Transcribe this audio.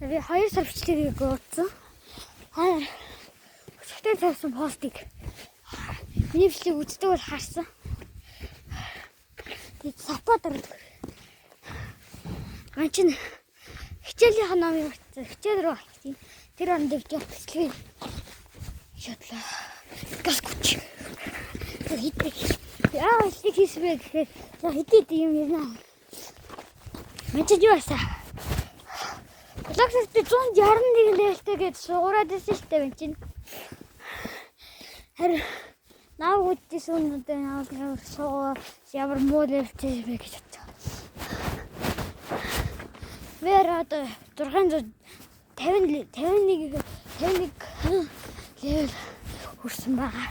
Би 2 сар бичлэгийг өгсөн. Өчигдөр тавьсан постыг миний бичлэг үздэг бол харсан. Тэгээд сапатар. Ганчин хичээлийн номыг өгсөн. Хичээл рүү очив. Тэр онд дэвжих бичлэгийг шатлаа. Газ хүч. Хитээ. Яа, их хийсвэ гэхээр хитээ юм ярина. Мэнч юу асаа? Лагсд 161 левелтэй гэж суугаад байсан шүү дээ энэ чинь. Харин наагууд дисүүн одоо ямар суу ямар муу левелтэй бэ гэж бодсон. Вэр одоо 651 левел хүрсэн байгаа.